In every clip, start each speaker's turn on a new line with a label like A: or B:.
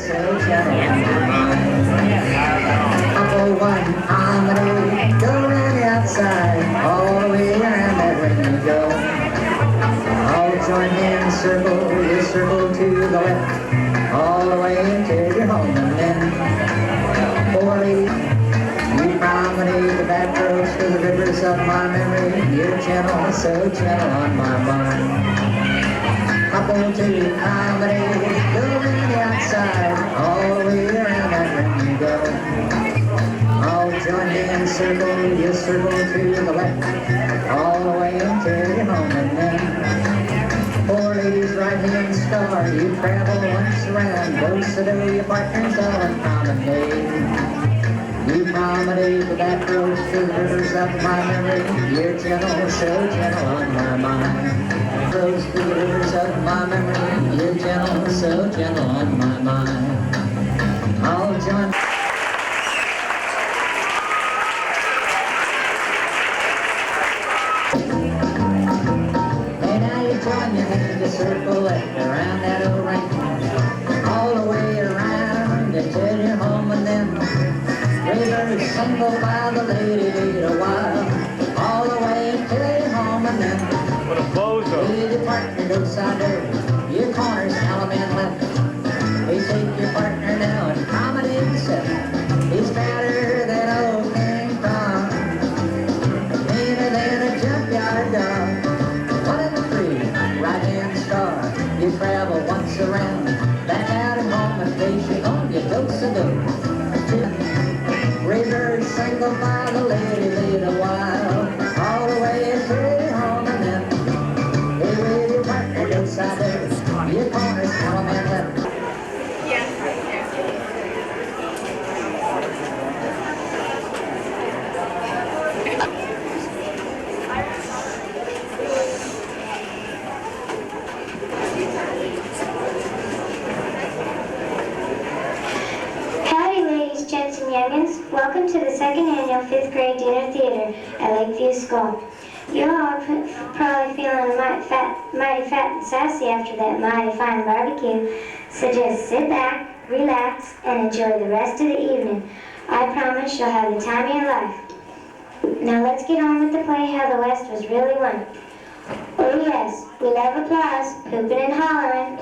A: so gentle on my mind. Couple one harmony, go around the outside, all the way around that ring you go. All join hands, circle, you circle to the left, all the way until you're home, and then four ladies, you promenade the back roads to the rivers of my memory. You're gentle, so gentle on my mind. Couple two, promenade, go around the outside, all the way around that ring you go. All join hands, circle, you circle to the left, all the way until you're home, and then four ladies right hand star, you travel once around, both to your partners on promenade. You promenade the back roads to the rivers of my memory. You're gentle, so gentle on my mind. Roads to the rivers of my memory. You're gentle, so gentle on my mind. I'll join. Hey, now you join your hand to circle it around that old ring, all the way around until you're home, and then rivers single by the lady lead a while, all the way until you're home, and then
B: what a bozo.
A: with your partner goes side dirty, your corner's element left. We take your partner now and promenade the set. He's fatter than old King Kong, meaner than a junkyard dog. One in the three, right hand star, you travel once around, back out and home and face your home, you go-so-go. Rivers single by the lady lead a while, all the way until you're home, and then hey, with your partner inside there, your corner's element left.
C: Gents and youngins, welcome to the second annual 5th grade dinner theater at Lakeview School. You all are probably feeling mighty fat and sassy after that mighty fine barbecue, so just sit back, relax, and enjoy the rest of the evening. I promise you'll have the time of your life. Now let's get on with the play How the West Was Really Won. Oh yes, we love applause, hooping and hollering.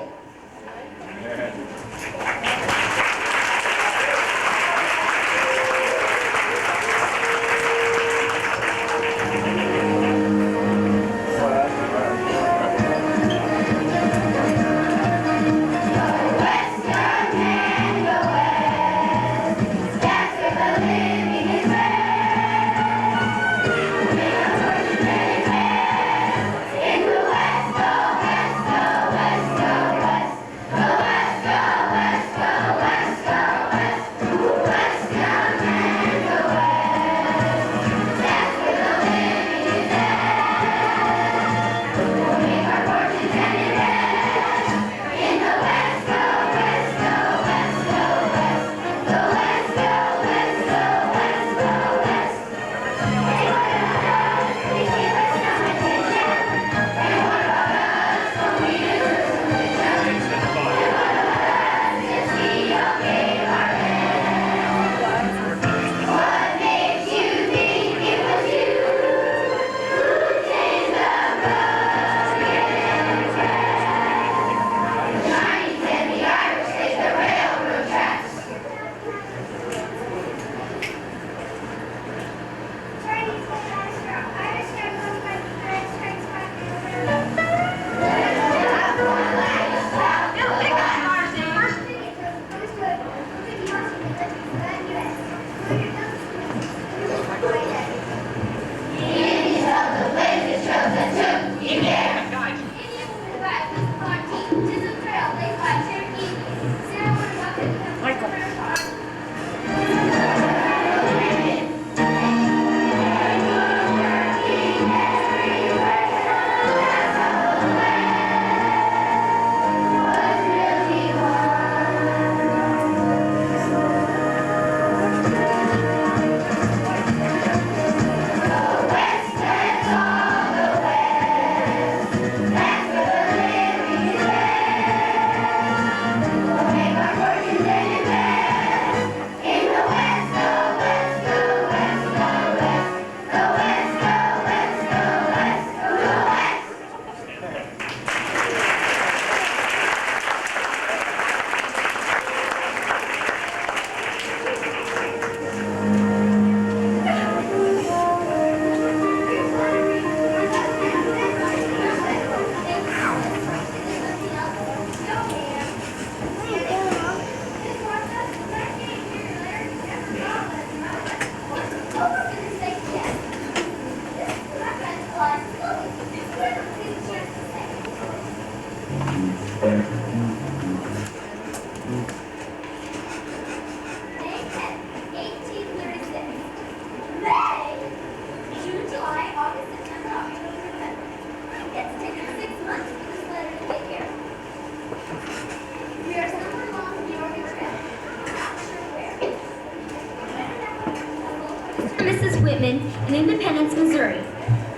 B: Mrs. Whitman in Independence, Missouri.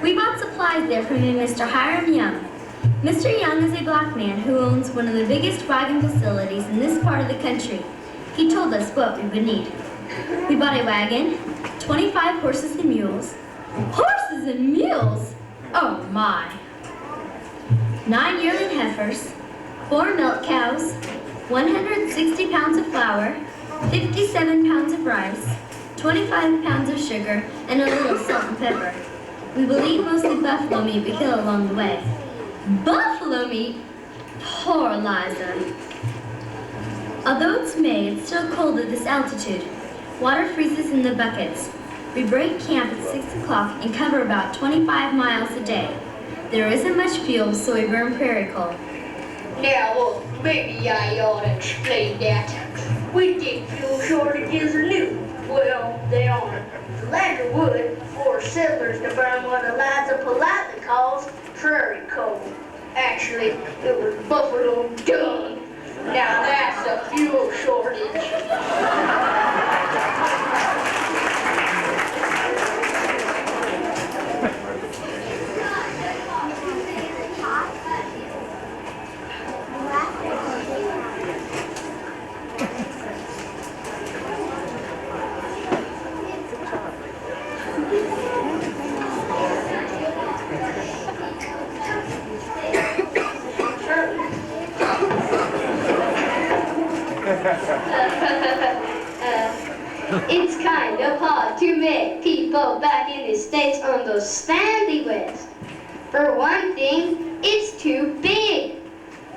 B: We bought supplies there from a Mr. Hiram Young. Mr. Young is a black man who owns one of the biggest wagon facilities in this part of the country. He told us what we would need. We bought a wagon, 25 horses and mules. Horses and mules? Oh my! 9 yearling heifers, 4 milk cows, 160 pounds of flour, 57 pounds of rice, 25 pounds of sugar, and a little salt and pepper. We will eat mostly buffalo meat we kill along the way. Buffalo meat? Poor Liza. Although it's May, it's still cold at this altitude. Water freezes in the buckets. We break camp at 6 o'clock and cover about 25 miles a day. There isn't much fuel, so we burn prairie coal.
D: Now, look, maybe I ought to explain that. We think fuel shortages are new. Well, they aren't. The latter would force settlers to burn what Eliza politely calls prairie coal. Actually, it was buffalo dung. Now that's a fuel shortage.
C: It's kind of hard to make people back in the States understand the West. For one thing, it's too big.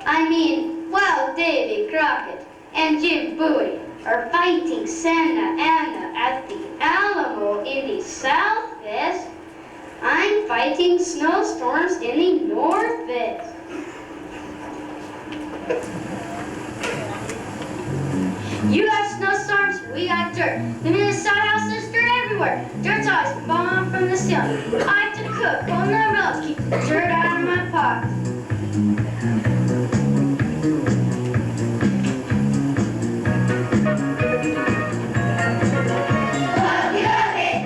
C: I mean, while Davy Crockett and Jim Bowie are fighting Santa Anna at the Alamo in the Southwest, I'm fighting snowstorms in the Northwest. You got snowstorms, we got dirt. The Minnesota house, there's dirt everywhere. Dirt's always falling from the ceiling. I have to cook, hold my umbrella to keep the dirt out of my pocket. Love, we love it.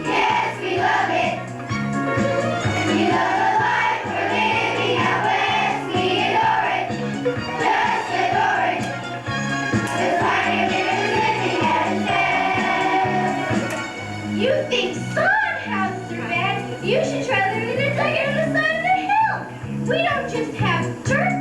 C: Yes, we love it. We love the life we're living out west. We adore it. Just adore it. The life is living at its best. You think sun houses are bad? You should try living in a dugget on the side of the hill. We don't just have dirt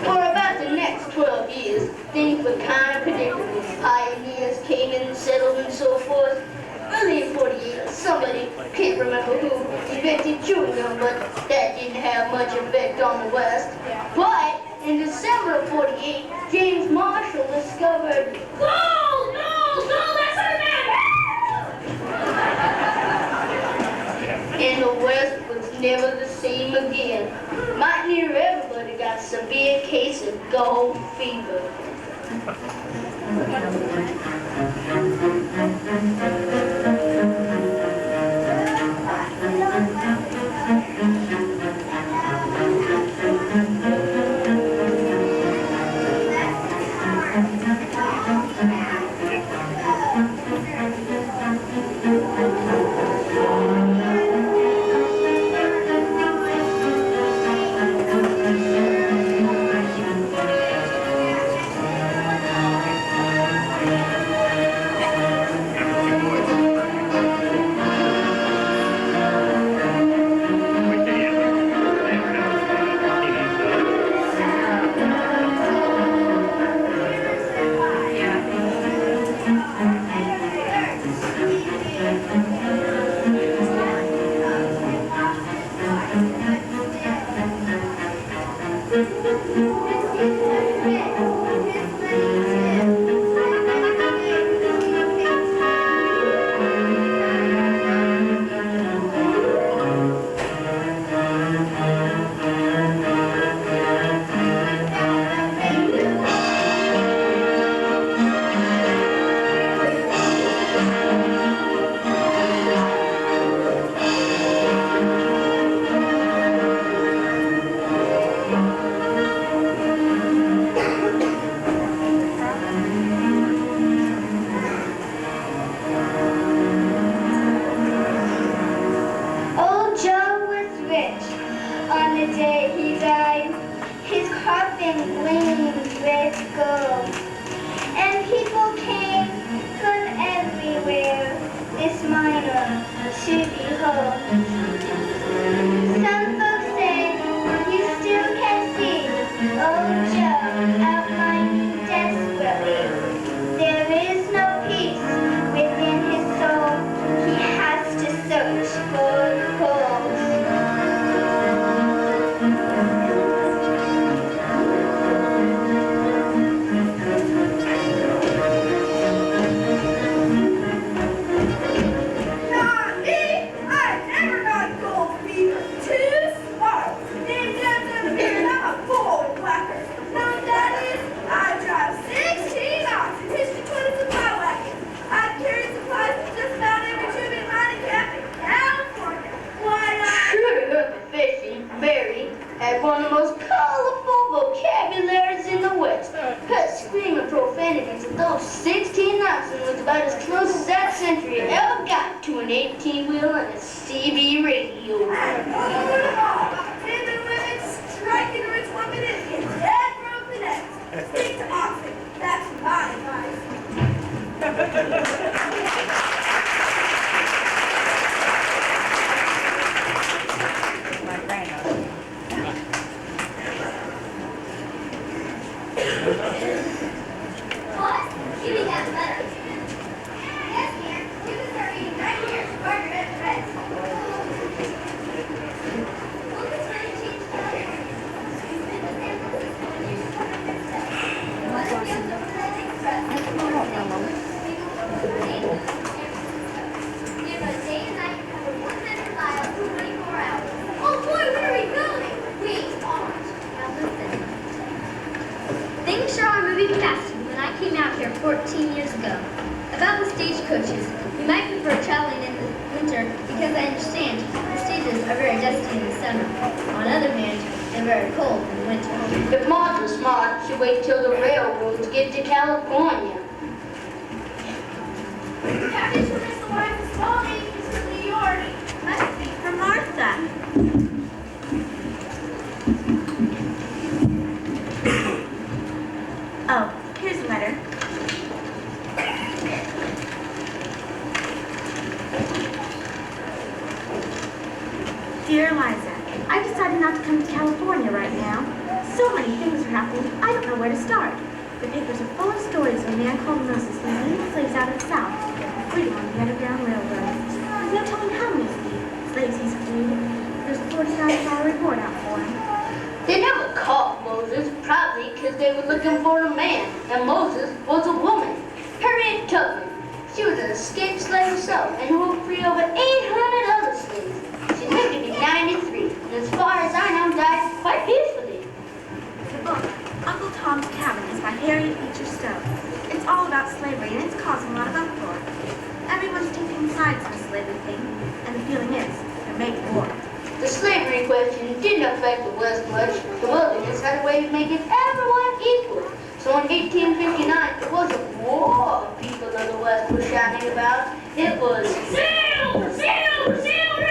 D: For about the next 12 years, things were kind of predictable. Pioneers came in, settled, and so forth. Early in 48, somebody, can't remember who, invented chewing gum, but that didn't have much effect on the West. But in December of 48, James Marshall discovered gold! That's our man! And the West was never the same again. Might near everybody got a severe case of gold fever.
C: Old Joe was rich. On the day he died, his coffin gleamed with gold. And people came from everywhere, this miner to behold. Some folks say you still can see old Joe out mining desperately. There is no peace within his soul. He has to search for the gold.
E: Not me! I never got gold fever. Too smart. Named after the beard, I'm a bold whacker. Know what that is? I drive 16 ox and hitched a 20 supply wagon. I've carried supplies to just about every tubing mining camp in California. Why not?
D: Sure, fishing, very, had one of the most colorful vocabularies in the West. Her screaming profanities of those 16 oxen was about as close as that century ever got to an 18-wheel and a CB radio.
E: Men and women striking rich women and get dead broke the next. Stick to oxen. That's my advice.
C: What? Give me that letter. Yes, dear. You can start reading right here. Margaret and Fred. Will this really change the letter? What if you have to write express?
D: wait till the railroads get to California.
E: Happy to miss the wife of Smalley. He's from New York.
B: Must be from Martha. Oh, here's a letter. Dear Eliza, I decided not to come to California right now. So many things are happening, I don't know where to start. The papers are full of stories of a man called Moses who leading slaves out of the South for freedom on the Underground Railroad. There's no telling how many slaves he's freed. There's a $40,000 reward out for him.
D: They never caught Moses, probably because they were looking for a man, and Moses was a woman. Her Aunt Tubman. She was an escaped slave herself and who freed over 800 other slaves. She lived to be 93, and as far as I know, died quite peacefully.
B: The book, Uncle Tom's Cabin, is by Harriet Beecher Stowe. It's all about slavery, and it's causing a lot of uproar. Everyone's taking sides in the slavery thing, and the feeling is they're making war.
D: The slavery question didn't affect the West much. The wilderness had a way of making everyone equal. So in 1859, it wasn't war people of the West were shouting about. It was Silver, Silver, Silver,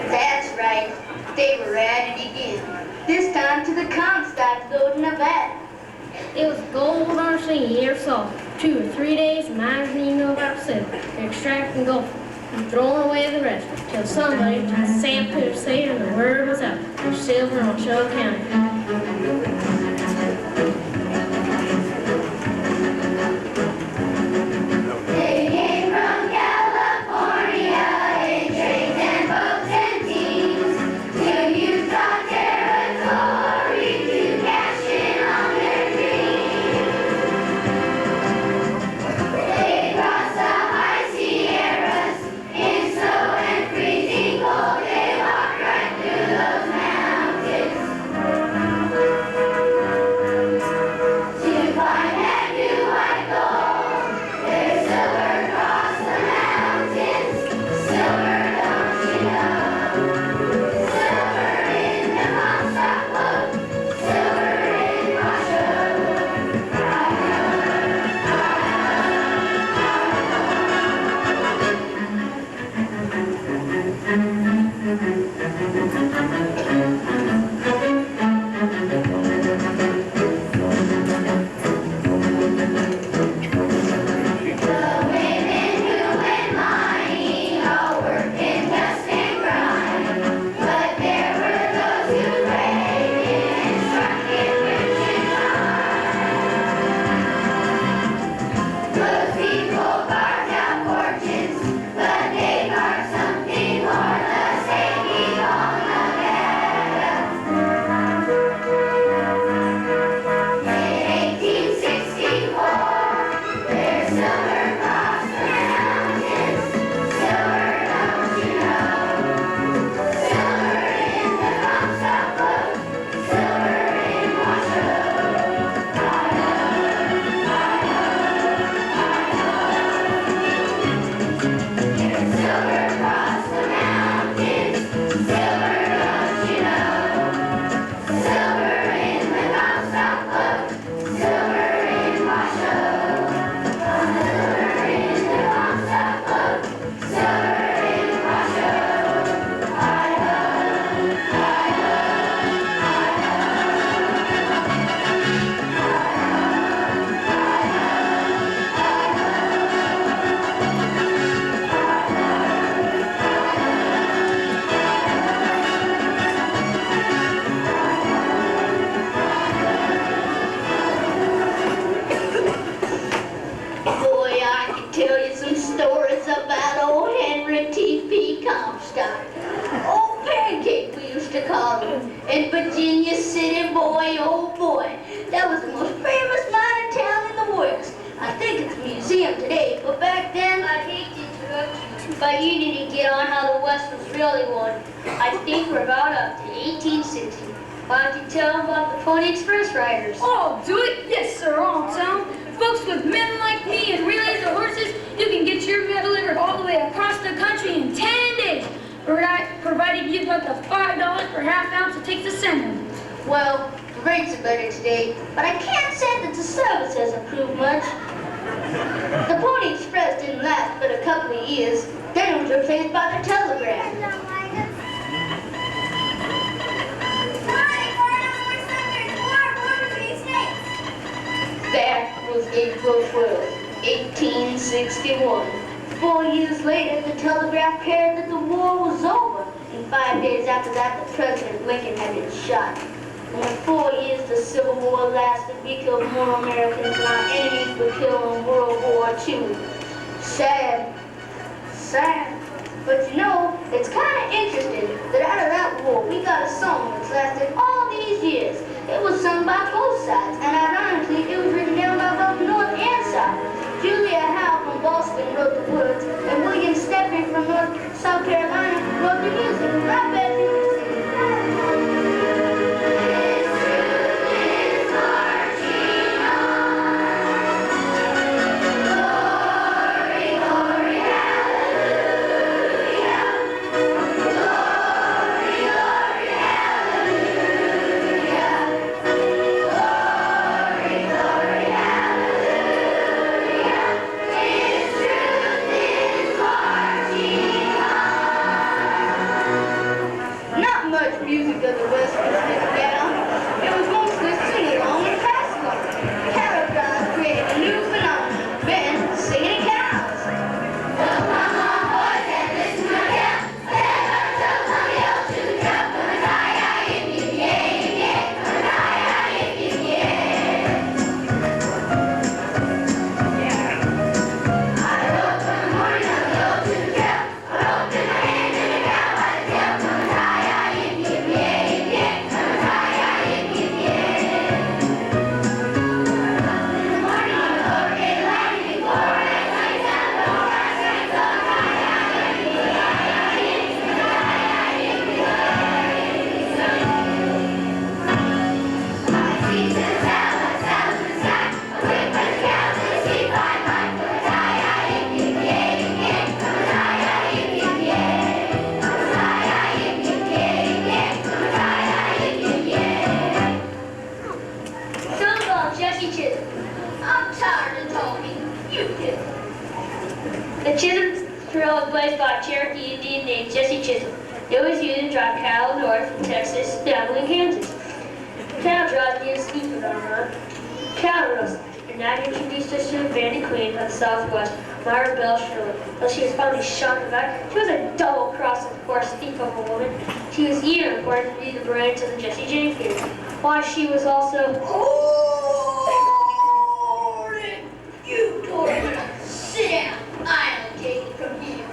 D: That's right. They were at it again. This time to the Comstock Road in Nevada.
F: It was gold on our scene year so 2 or 3 days, mines didn't even know about silver. They extract and go and throwing away the rest till somebody just sand put a seed and the word was out. There's silver on Shelby County.
D: In Virginia City, boy, oh boy, that was the most famous mining town in the West. I think it's a museum today, but back then, I hate to interrupt you, but you need to get on how the West was really won. I think we're about up to 1860. Why don't you tell them about the Pony Express riders?
F: Oh, do it? Yes, sir, I'll tell 'em. Folks with men like me and relays of horses, you can get your mail delivered all the way across the country in 10 days.
G: provided you've got the $5 per half ounce it takes to send them.
D: Well, the rates are better today, but I can't say that the service has improved much. The Pony Express didn't last but a couple of years. Then it was replaced by the telegraph. That was April 12th, 1861. 4 years later, the telegraph carried that the war was over. And 5 days after that, the President Lincoln had been shot. And in 4 years, the Civil War lasted. We killed more Americans than our enemies were killed in World War II. Sad. Sad. But you know, it's kind of interesting that out of that war, we got a song that's lasted all these years. It was sung by both sides, and ironically, it was written down by both North and South. Julia Howe from Boston wrote the words, and William Stepney from South Carolina wrote the music. I bet you can sing it. Music of the West was written down. It was mostly sing-along and pass-along. Cattle drives created a new phenomenon, men singing cows. So come on, boys, and listen to my cow. They're gonna tell somebody else to jump on the tie-eye, Indian, yeah, yeah, on the tie-eye, Indian, yeah. I woke up in the morning, I go to the cow. I opened my hand in the cow, I jumped on the tie-eye, Indian. The Chisholm Trail was blazed by a Cherokee Indian named Jesse Chisholm. It was used to drive cattle north from Texas down to Kansas. Cattle drives near the ski phenomenon. Cattle roasting. And now he introduced us to the bandit queen of the Southwest, Myra Bell Shirley. Though she was finally shot in the back, she was a double-crossing horse thief of a woman. She was unicorn to be the branch of the Jesse James family. Why she was also... You told me to sit down. I'll take it from here.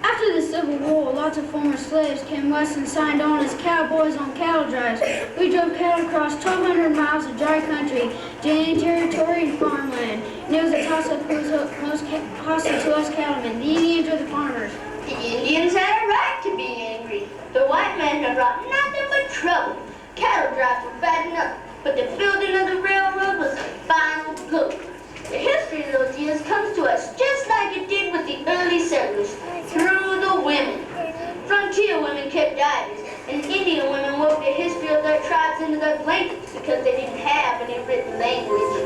G: After the Civil War, lots of former slaves came west and signed on as cowboys on cattle drives. We drove cattle across 1,200 miles of dry country to Indian territory and farmland. And it was a toss-up who was most hostile to us cattlemen, the Indians or the farmers.
D: The Indians had a right to be angry. The white men have brought nothing but trouble. Cattle drives were bad enough, but the building of the railroad was the final blow. The history of those years comes to us just like it did with the early settlers, through the women. Frontier women kept diaries, and Indian women wove the history of their tribes into their blankets because they didn't have any written language.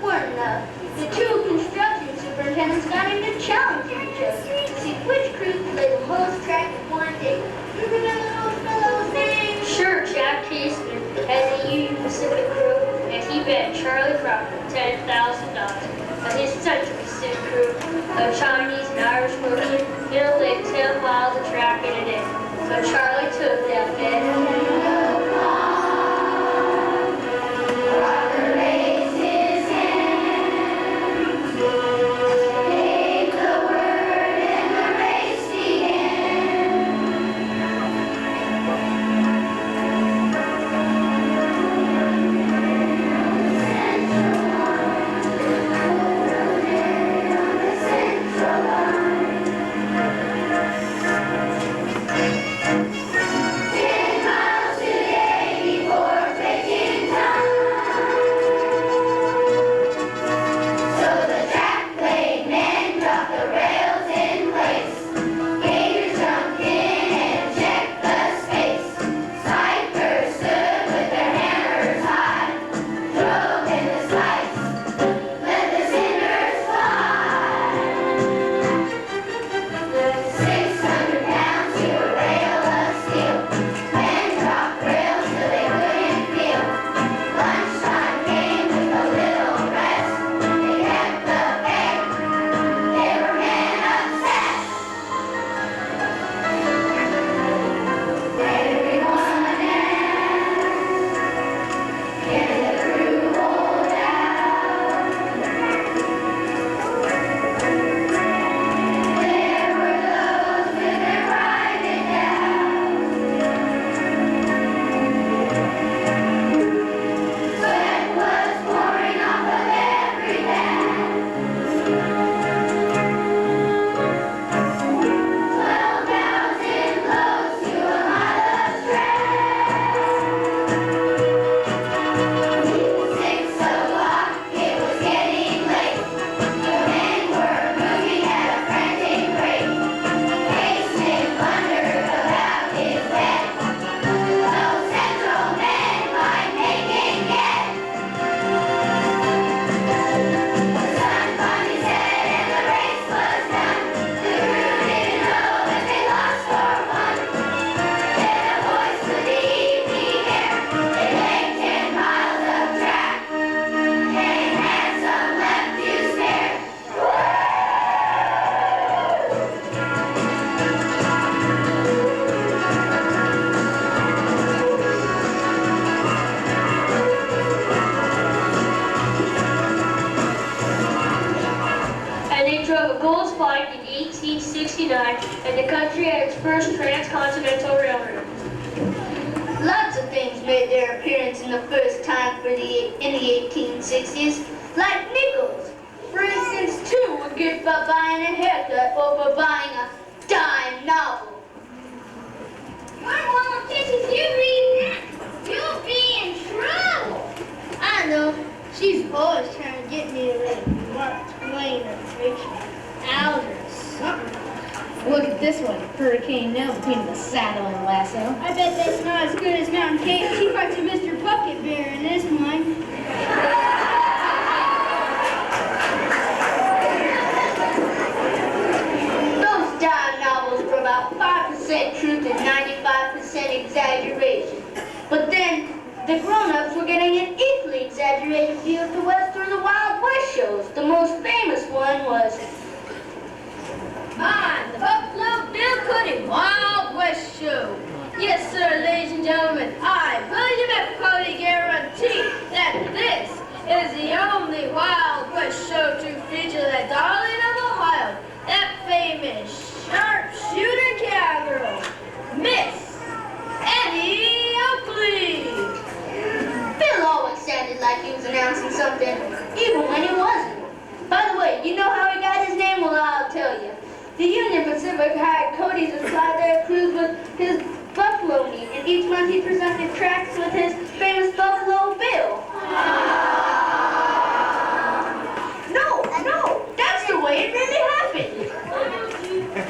D: weren't enough, the two construction superintendents got into challenging each other to see which crew could lay the most track in one day. You remember those fellows' names? Sure, Jack Casement had the Union Pacific crew, and he bet Charlie Rocker $10,000 that his Century City crew, a Chinese and Irish merchant, he'll lay 10 miles of track in a day. So Charlie took that bet. And the country had its first transcontinental railroad. Lots of things made their appearance in the first time in the 1860s, like nickels. For instance, two were good for buying a haircut or for buying a dime novel.
E: My mom thinks if you read that, you'll be in trouble.
G: I know. She's always trying to get me to read Mark Twain or Richard Aldrich, something. Look at this one, Hurricane Nell between the saddle and lasso. I bet that's not as good as Mountain Cape. She fights a Mr. Bucket Bear in this one.
D: Those dime novels were about 5% truth and 95% exaggeration. But then, the grown-ups were getting an equally exaggerated view of the West through the Wild West shows. The most famous one was
F: The Buffalo Bill Cody Wild West Show. Yes, sir, ladies and gentlemen, I, William F. Cody, guarantee that this is the only Wild West show to feature that darling of Ohio, that famous sharpshooter cowgirl, Miss Annie Oakley.
D: Bill always sounded like he was announcing something, even when he wasn't. By the way, you know how he got his name? Well, I'll tell you. The Union Pacific hired Cody to supply their crews with his buffalo meat, and each month he presented tracts with his famous Buffalo Bill. No, that's the way it really happened.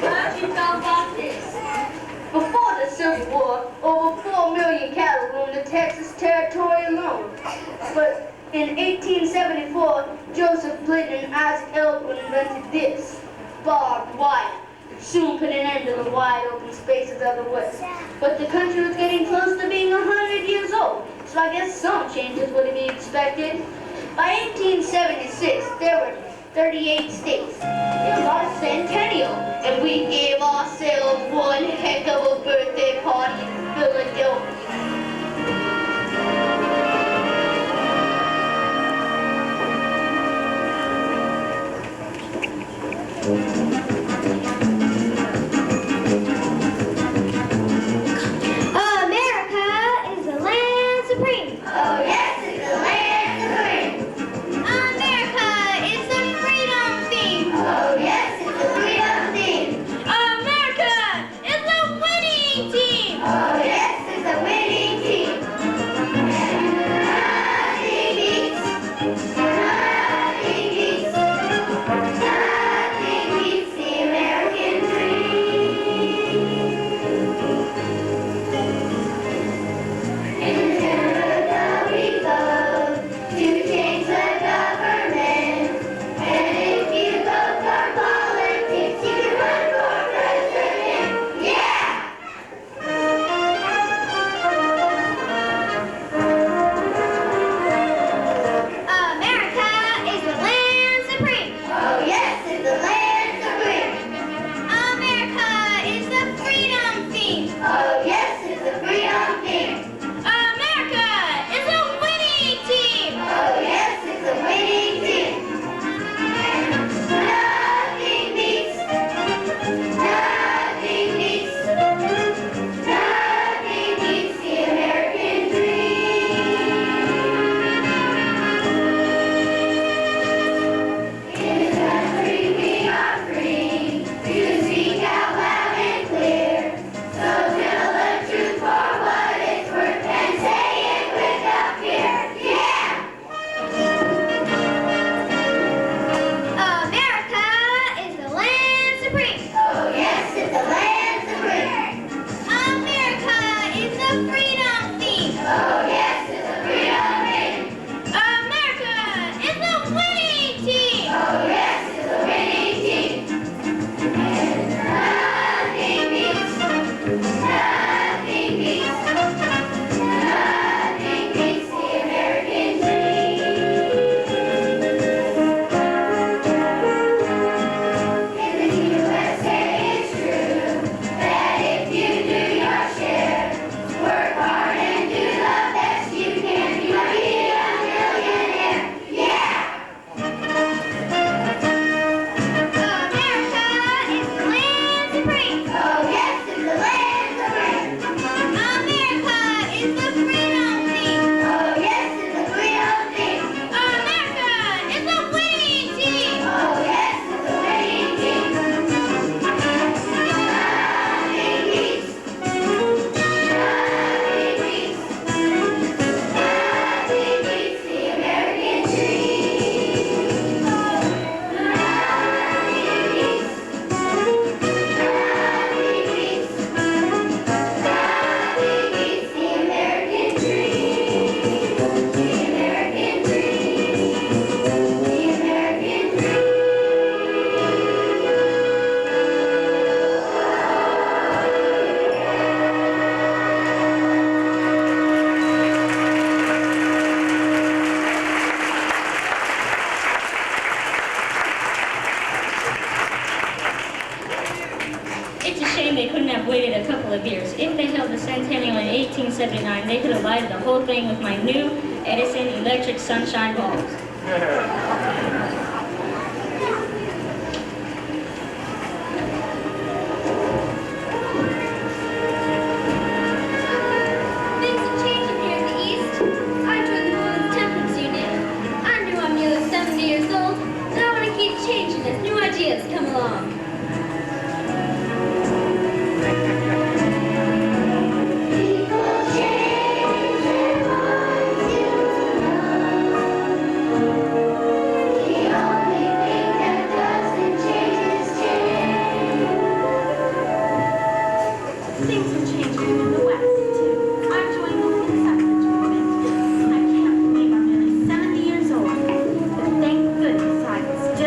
D: Why don't you talk about this? Before the Civil War, over 4 million cattle roamed the Texas territory alone. But in 1874, and Isaac Elwood invented this, barbed wire. Soon put an end to the wide open spaces of the West. But the country was getting close to being 100 years old, so I guess some changes would be expected. By 1876, there were 38 states. It was our centennial, and we gave ourselves one heck of a birthday party in Philadelphia.
C: America is the land supreme.
D: Oh yes, it's the land supreme.
C: America is the freedom theme.
D: Oh yes, it's the freedom theme.
C: America is the winning team.
D: Oh yes, it's the winning team. Nothing beats, nothing beats, nothing beats the American dream. In America we vote to change the government. And if you vote for politics, you can run for president. Yeah!
C: America is the land supreme.
D: Oh yes, it's the land supreme.
C: America is the freedom theme.
D: Oh yes, it's the freedom theme.
C: America is the winning team.
D: Oh yes, it's the winning team. Nothing beats, nothing beats, nothing beats the American dream. In this country we are free to speak out loud and clear. So tell the truth for what it's worth and say it without fear. Yeah!
C: America is the land supreme.
D: Oh yes, it's the land supreme.
C: America is the freedom theme.
D: Oh yes, it's the freedom theme.
C: America is the winning team.
D: Oh yes, it's the winning team. Nothing beats, nothing beats, nothing beats the American dream. In the USA it's true that if you do your share, work hard and do the best you can, you might be a millionaire. Yeah!
C: America is the land supreme.
D: Oh yes, it's the land supreme.
C: America is the freedom theme.
D: Oh yes, it's the freedom theme.
C: America is the winning team.
D: Oh yes, it's the winning team. Nothing beats, nothing beats, nothing beats the American dream. Nothing beats, nothing beats, nothing beats the American dream. The American dream. The American dream.
H: It's a shame they couldn't have waited a couple of years. If they held the centennial in 1879, they could have lighted the whole thing with my new Edison electric sunshine bulbs.
B: Things have changed up here in the East. I joined the Women's Temperance Union. I knew I'm nearly 70 years old, and I want to keep changing as new ideas come along.
D: People change their minds, you know. The only thing that doesn't change is change.
B: Things are changing in the West, too. I joined the women's suffrage movement. I can't believe I'm nearly 70 years old, but thank goodness I can still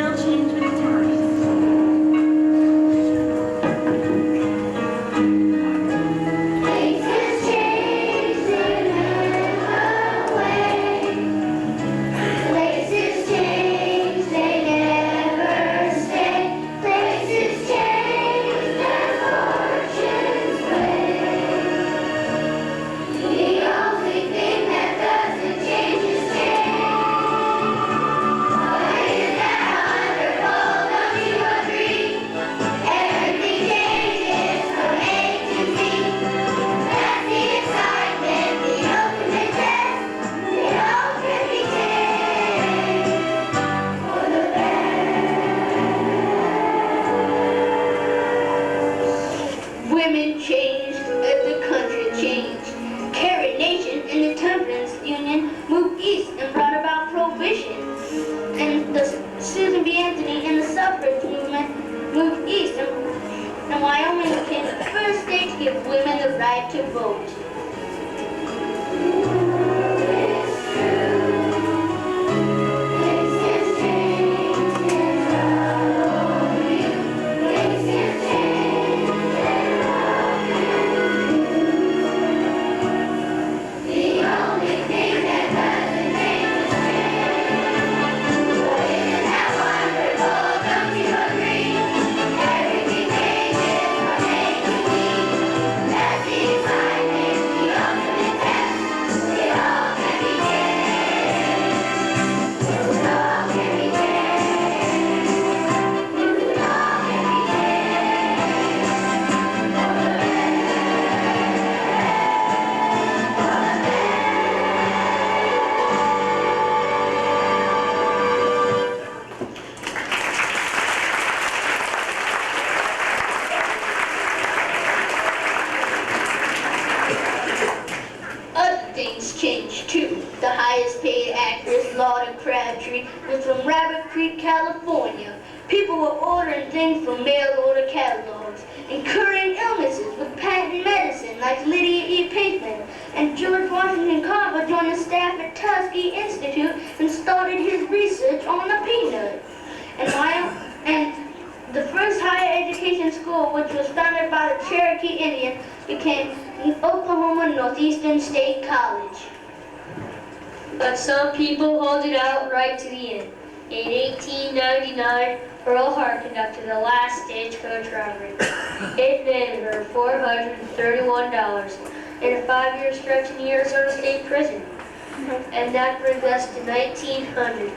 D: Anthony and the suffrage movement moved east, and Wyoming became the first state to give women the right to vote. Things changed too. The highest paid actress, Lotta Crabtree, was from Rabbit Creek, California. People were ordering things from mail order catalogs and curing illnesses with patent medicine like Lydia E. Pinkman. And George Washington Carver joined the staff at Tuskegee Institute and started his research on the peanut. And the first higher education school, which was founded by the Cherokee Indians, became Oklahoma Northeastern State College.
I: But some people hold it out right to the end. In 1899, Earl Hart conducted the last stagecoach robbery. It netted her $431 in a 5-year stretch in the Arizona State Prison. And that brings us to 1900.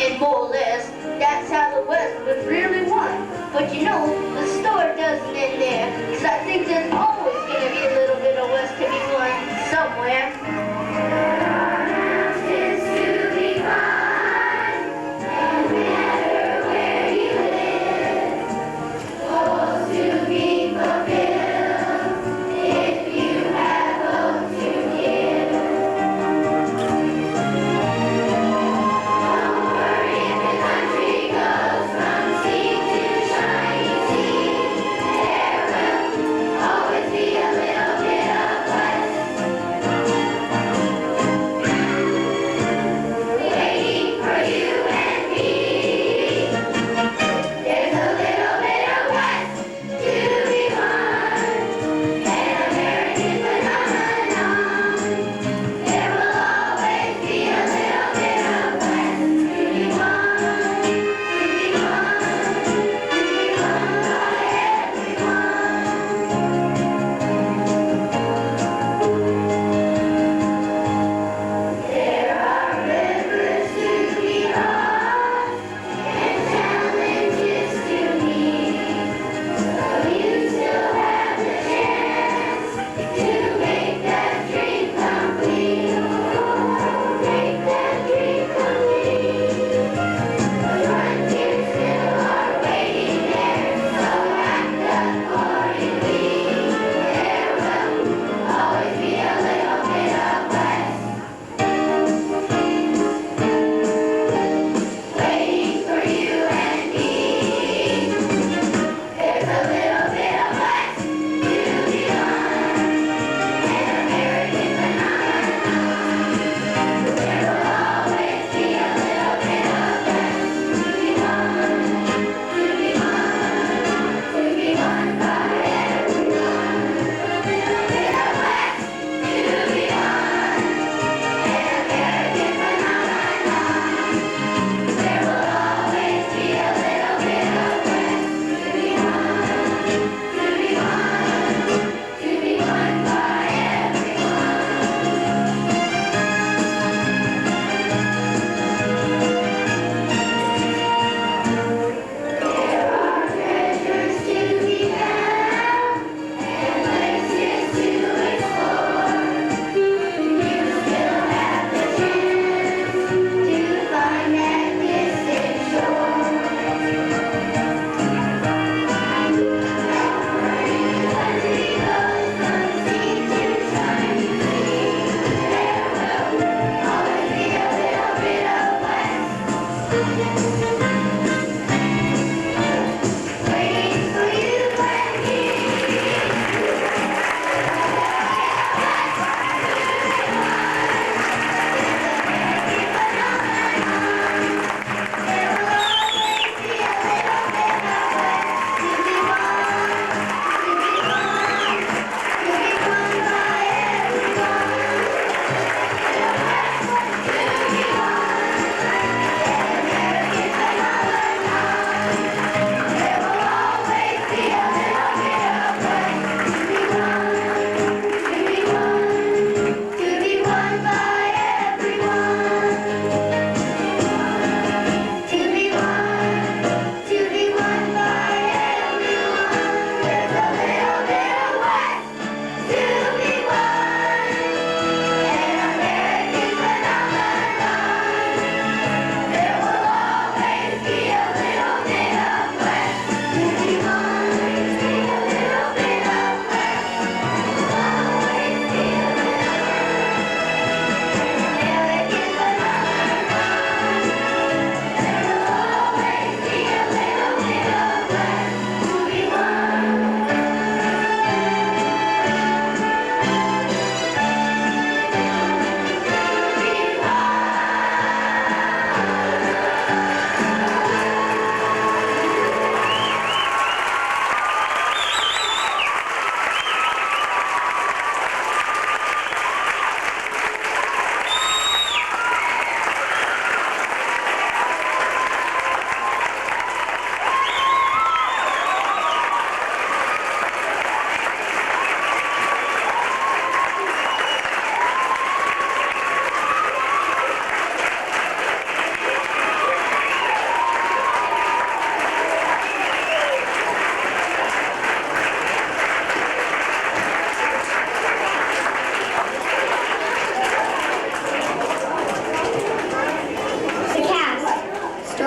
D: And more or less, that's how the West was really won. But you know, the story doesn't end there, because I think there's always going to be a little bit of West to be won somewhere.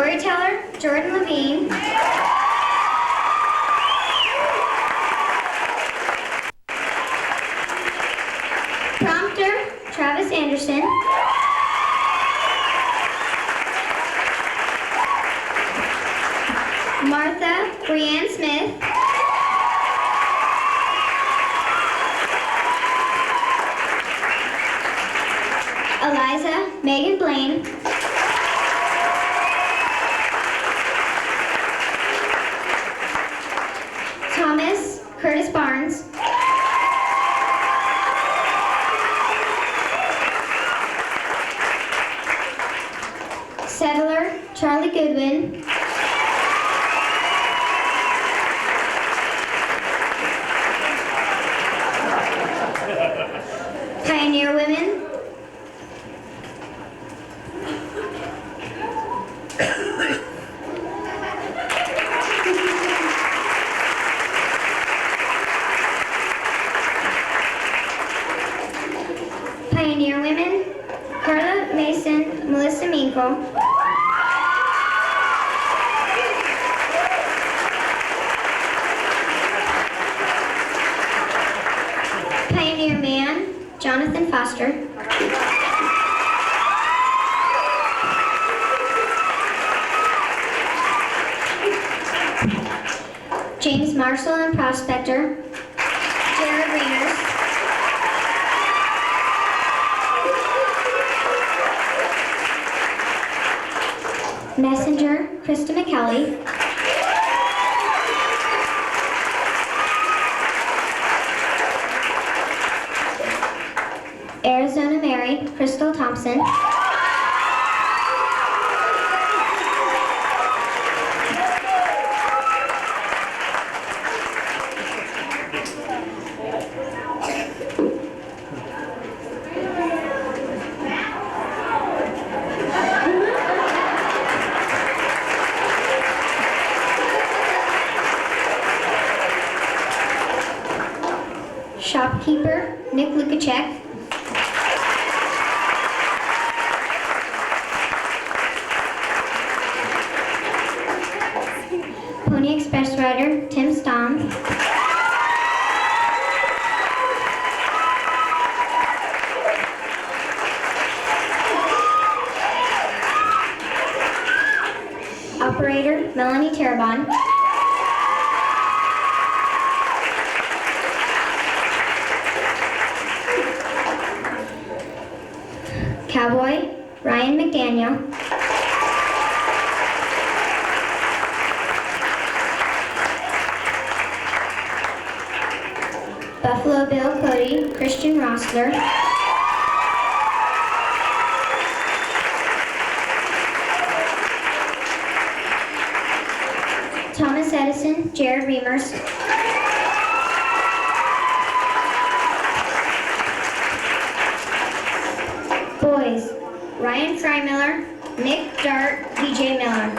B: Storyteller, Jordan Levine. Prompter, Travis Anderson. Martha, Brianne Smith. Eliza, Megan Blaine. Thomas, Curtis Barnes. Settler, Charlie Goodwin. Pioneer Women. Pioneer Women, Carla Mason, Melissa Minkle. Pioneer Man, Jonathan Foster. James Marshall and Prospector, Jared Reyners. Messenger, Krista McKelly. Arizona Mary, Crystal Thompson. Shopkeeper, Nick Lukacek. Pony Express rider, Tim Stom. Operator, Melanie Terabon. Cowboy, Ryan McDaniel. Buffalo Bill Cody, Christian Rossler. Thomas Edison, Jared Reimers. Boys, Ryan Freimiller, Nick Dart, DJ Miller.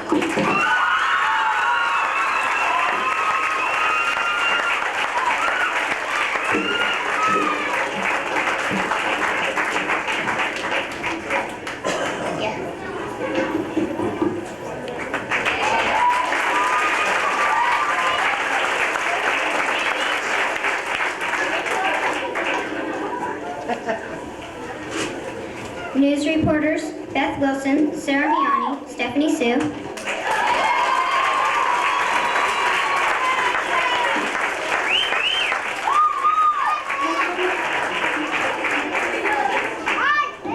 B: News reporters, Beth Wilson, Sarah Miani, Stephanie Sue.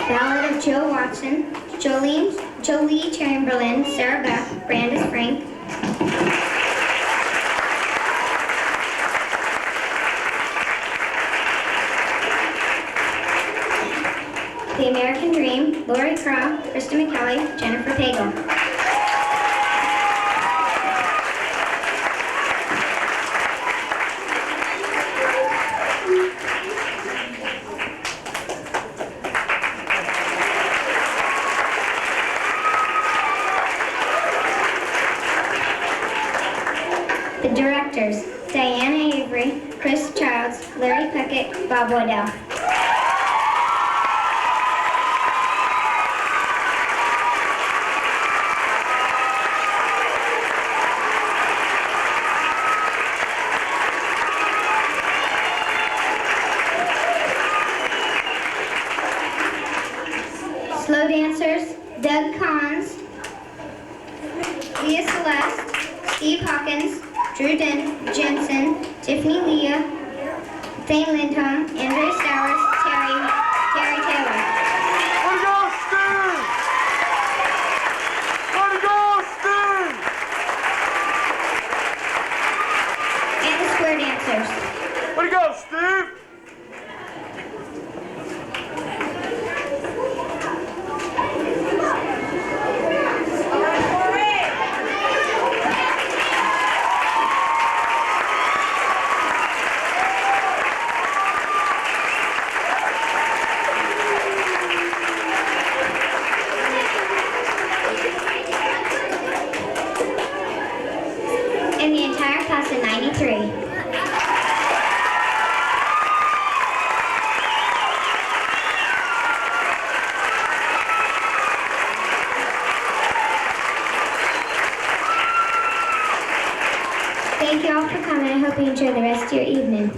B: Ballad of Joe Watson, Jolie Chamberlain, Sarah Beth, Brandis Frank. The American Dream, Lori Craw, Krista McKelly, Jennifer Pagel. The directors, Diana Avery, Chris Childs, Larry Puckett, Bob Waddell.
C: Celeste, Steve Hawkins, Drew Jensen, Tiffany Leah, Thane Lindholm, Andre Stowers, Terry Taylor.
J: Way to go, Steve! Way to go, Steve!
C: And the square dancers.
J: Way to go, Steve!
C: And the entire class of 93. Thank you all for coming. I hope you enjoy the rest of your evening.